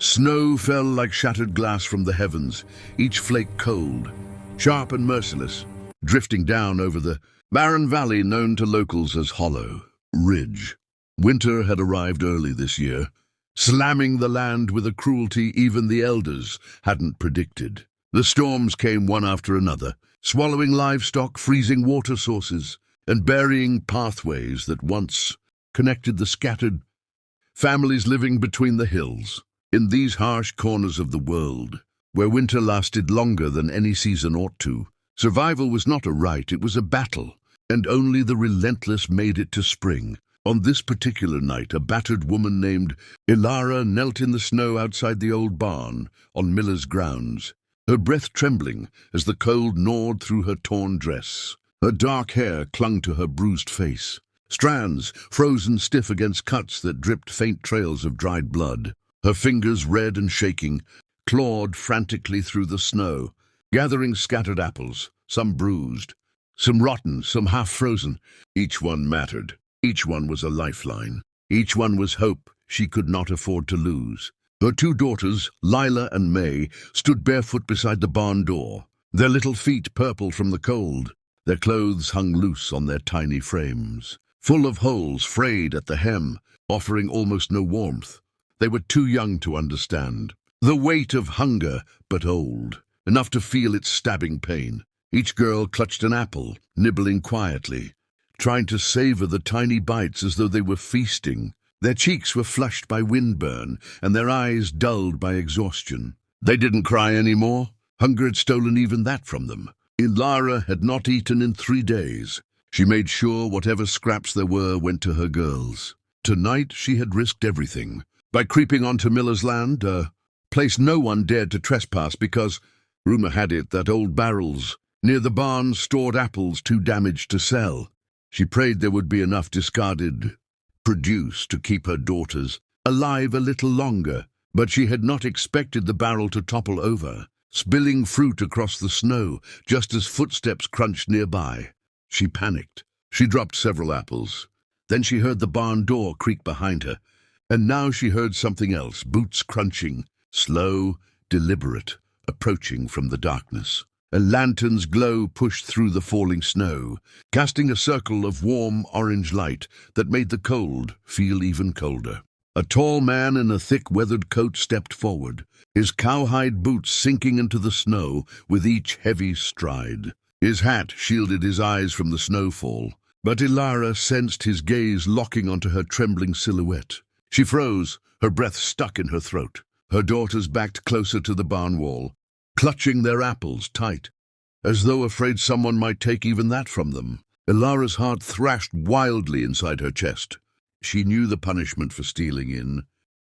Snow fell like shattered glass from the heavens, each flake cold, sharp and merciless, drifting down over the barren valley known to locals as Hollow Ridge. Winter had arrived early this year, slamming the land with a cruelty even the elders hadn't predicted. The storms came one after another, swallowing livestock, freezing water sources, and burying pathways that once connected the scattered families living between the hills. In these harsh corners of the world, where winter lasted longer than any season ought to, survival was not a right, it was a battle, and only the relentless made it to spring. On this particular night, a battered woman named Ilara knelt in the snow outside the old barn on Miller's grounds, her breath trembling as the cold gnawed through her torn dress. Her dark hair clung to her bruised face, strands frozen stiff against cuts that dripped faint trails of dried blood. Her fingers, red and shaking, clawed frantically through the snow, gathering scattered apples, some bruised, some rotten, some half-frozen. Each one mattered. Each one was a lifeline. Each one was hope she could not afford to lose. Her two daughters, Lila and May, stood barefoot beside the barn door, their little feet purple from the cold. Their clothes hung loose on their tiny frames, full of holes frayed at the hem, offering almost no warmth. They were too young to understand the weight of hunger, but old enough to feel its stabbing pain. Each girl clutched an apple, nibbling quietly, trying to savor the tiny bites as though they were feasting. Their cheeks were flushed by windburn, and their eyes dulled by exhaustion. They didn't cry anymore. Hunger had stolen even that from them. Ilara had not eaten in 3 days. She made sure whatever scraps there were went to her girls. Tonight she had risked everything by creeping onto Miller's land, a place no one dared to trespass because, rumor had it, that old barrels near the barn stored apples too damaged to sell. She prayed there would be enough discarded produce to keep her daughters alive a little longer, but she had not expected the barrel to topple over, spilling fruit across the snow just as footsteps crunched nearby. She panicked. She dropped several apples. Then she heard the barn door creak behind her, and now she heard something else, boots crunching, slow, deliberate, approaching from the darkness. A lantern's glow pushed through the falling snow, casting a circle of warm orange light that made the cold feel even colder. A tall man in a thick weathered coat stepped forward, his cowhide boots sinking into the snow with each heavy stride. His hat shielded his eyes from the snowfall, but Ilara sensed his gaze locking onto her trembling silhouette. She froze, her breath stuck in her throat. Her daughters backed closer to the barn wall, clutching their apples tight, as though afraid someone might take even that from them. Ilara's heart thrashed wildly inside her chest. She knew the punishment for stealing in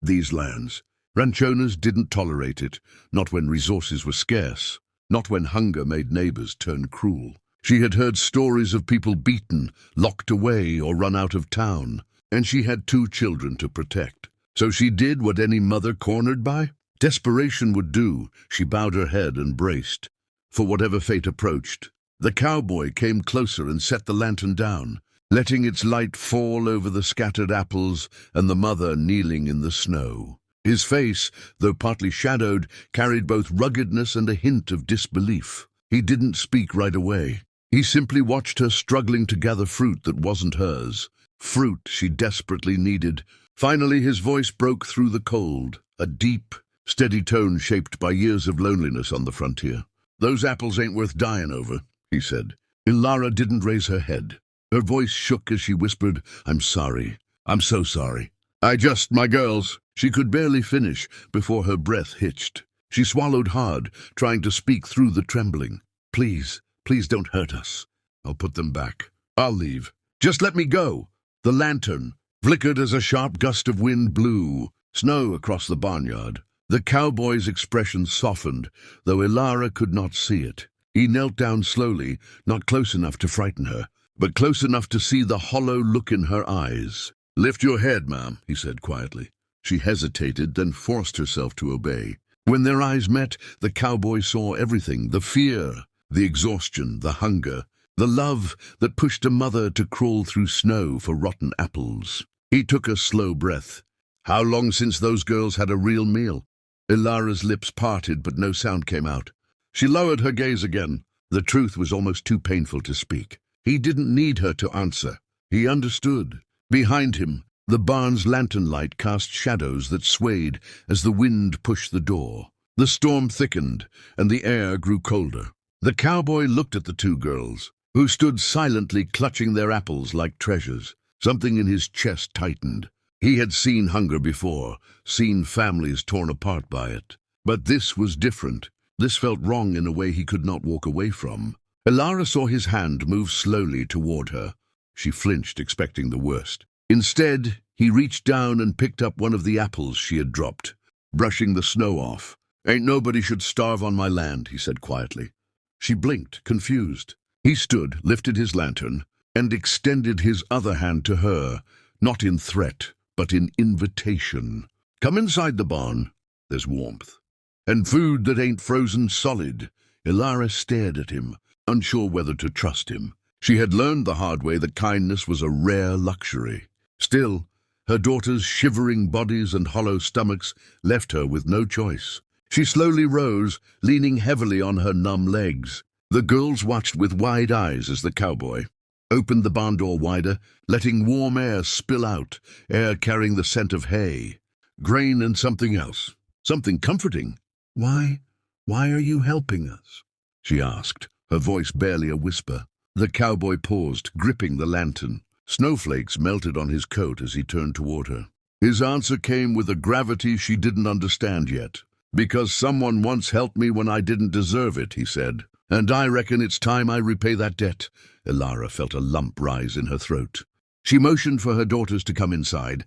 these lands. Ranchonas didn't tolerate it, not when resources were scarce, not when hunger made neighbors turn cruel. She had heard stories of people beaten, locked away, or run out of town, and she had 2 children to protect. So she did what any mother cornered by desperation would do. She bowed her head and braced for whatever fate approached. The cowboy came closer and set the lantern down, letting its light fall over the scattered apples and the mother kneeling in the snow. His face, though partly shadowed, carried both ruggedness and a hint of disbelief. He didn't speak right away. He simply watched her struggling to gather fruit that wasn't hers, fruit she desperately needed. Finally, his voice broke through the cold, a deep, steady tone shaped by years of loneliness on the frontier. "Those apples ain't worth dying over," he said. Ilara didn't raise her head. Her voice shook as she whispered, "I'm sorry. I'm so sorry. My girls." She could barely finish before her breath hitched. She swallowed hard, trying to speak through the trembling. Please don't hurt us. I'll put them back. I'll leave. Just let me go." The lantern flickered as a sharp gust of wind blew snow across the barnyard. The cowboy's expression softened, though Ilara could not see it. He knelt down slowly, not close enough to frighten her, but close enough to see the hollow look in her eyes. "Lift your head, ma'am," he said quietly. She hesitated, then forced herself to obey. When their eyes met, the cowboy saw everything: the fear, the exhaustion, the hunger, the love that pushed a mother to crawl through snow for rotten apples. He took a slow breath. "How long since those girls had a real meal?" Ilara's lips parted, but no sound came out. She lowered her gaze again. The truth was almost too painful to speak. He didn't need her to answer. He understood. Behind him, the barn's lantern light cast shadows that swayed as the wind pushed the door. The storm thickened, and the air grew colder. The cowboy looked at the two girls, who stood silently clutching their apples like treasures. Something in his chest tightened. He had seen hunger before, seen families torn apart by it. But this was different. This felt wrong in a way he could not walk away from. Ilara saw his hand move slowly toward her. She flinched, expecting the worst. Instead, he reached down and picked up one of the apples she had dropped, brushing the snow off. "Ain't nobody should starve on my land," he said quietly. She blinked, confused. He stood, lifted his lantern, and extended his other hand to her, not in threat, but in invitation. "Come inside the barn. There's warmth. And food that ain't frozen solid." Ilara stared at him, unsure whether to trust him. She had learned the hard way that kindness was a rare luxury. Still, her daughter's shivering bodies and hollow stomachs left her with no choice. She slowly rose, leaning heavily on her numb legs. The girls watched with wide eyes as the cowboy opened the barn door wider, letting warm air spill out, air carrying the scent of hay, grain, and something else, something comforting. Why are you helping us?" she asked, her voice barely a whisper. The cowboy paused, gripping the lantern. Snowflakes melted on his coat as he turned toward her. His answer came with a gravity she didn't understand yet. "Because someone once helped me when I didn't deserve it," he said. "And I reckon it's time I repay that debt." Ilara felt a lump rise in her throat. She motioned for her daughters to come inside,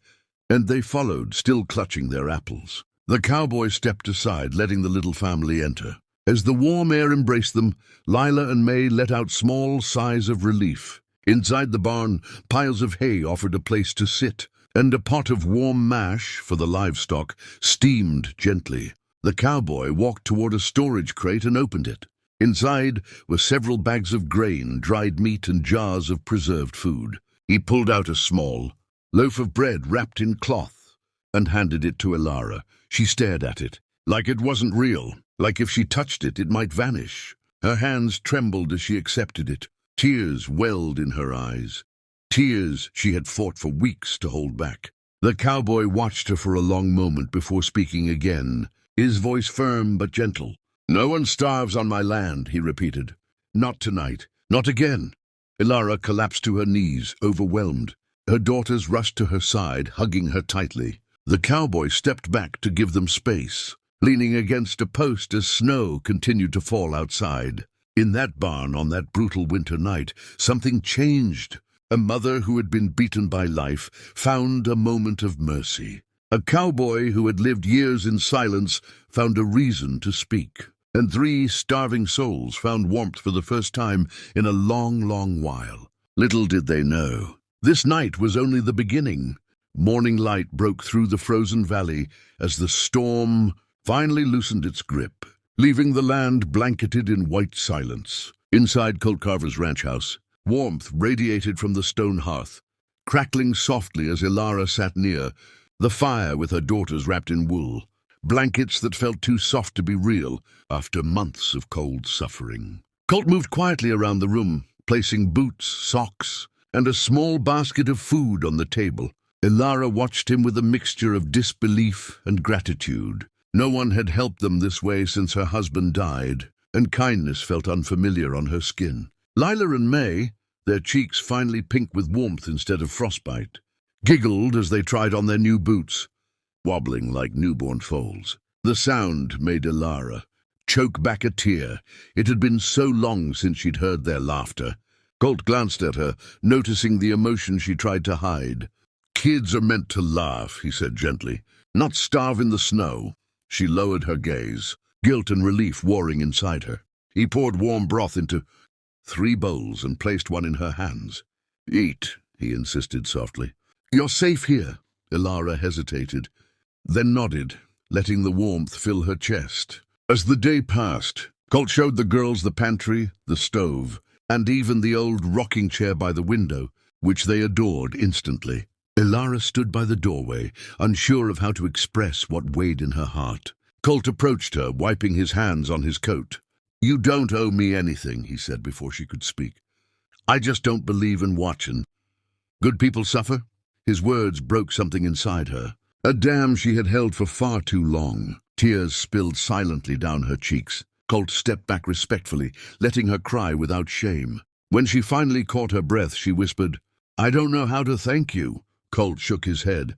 and they followed, still clutching their apples. The cowboy stepped aside, letting the little family enter. As the warm air embraced them, Lila and May let out small sighs of relief. Inside the barn, piles of hay offered a place to sit, and a pot of warm mash for the livestock steamed gently. The cowboy walked toward a storage crate and opened it. Inside were several bags of grain, dried meat, and jars of preserved food. He pulled out a small loaf of bread wrapped in cloth and handed it to Ilara. She stared at it, like it wasn't real, like if she touched it, it might vanish. Her hands trembled as she accepted it. Tears welled in her eyes. Tears she had fought for weeks to hold back. The cowboy watched her for a long moment before speaking again, his voice firm but gentle. "No one starves on my land," he repeated. "Not tonight. Not again." Ilara collapsed to her knees, overwhelmed. Her daughters rushed to her side, hugging her tightly. The cowboy stepped back to give them space, leaning against a post as snow continued to fall outside. In that barn on that brutal winter night, something changed. A mother who had been beaten by life found a moment of mercy. A cowboy who had lived years in silence found a reason to speak. And 3 starving souls found warmth for the first time in a long, long while. Little did they know, this night was only the beginning. Morning light broke through the frozen valley as the storm finally loosened its grip, leaving the land blanketed in white silence. Inside Colt Carver's ranch house, warmth radiated from the stone hearth, crackling softly as Ilara sat near, the fire with her daughters wrapped in wool, blankets that felt too soft to be real after months of cold suffering. Colt moved quietly around the room, placing boots, socks, and a small basket of food on the table. Ilara watched him with a mixture of disbelief and gratitude. No one had helped them this way since her husband died, and kindness felt unfamiliar on her skin. Lila and May, their cheeks finally pink with warmth instead of frostbite, giggled as they tried on their new boots, wobbling like newborn foals. The sound made Ilara choke back a tear. It had been so long since she'd heard their laughter. Colt glanced at her, noticing the emotion she tried to hide. "Kids are meant to laugh," he said gently, "not starve in the snow." She lowered her gaze, guilt and relief warring inside her. He poured warm broth into 3 bowls and placed one in her hands. "Eat," he insisted softly. "You're safe here." Ilara hesitated, then nodded, letting the warmth fill her chest. As the day passed, Colt showed the girls the pantry, the stove, and even the old rocking chair by the window, which they adored instantly. Ilara stood by the doorway, unsure of how to express what weighed in her heart. Colt approached her, wiping his hands on his coat. "You don't owe me anything," he said before she could speak. "I just don't believe in watching. Good people suffer?" His words broke something inside her. A dam she had held for far too long. Tears spilled silently down her cheeks. Colt stepped back respectfully, letting her cry without shame. When she finally caught her breath, she whispered, "I don't know how to thank you." Colt shook his head.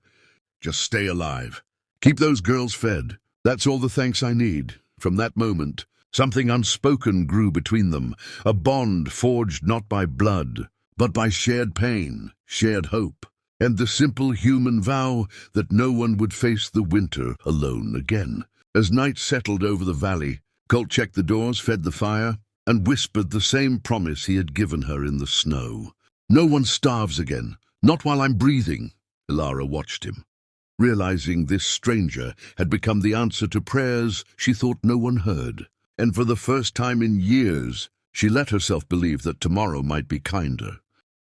"Just stay alive. Keep those girls fed. That's all the thanks I need." From that moment, something unspoken grew between them, a bond forged not by blood, but by shared pain, shared hope, and the simple human vow that no one would face the winter alone again. As night settled over the valley, Colt checked the doors, fed the fire, and whispered the same promise he had given her in the snow. "No one starves again, not while I'm breathing." Ilara watched him, realizing this stranger had become the answer to prayers she thought no one heard. And for the first time in years, she let herself believe that tomorrow might be kinder.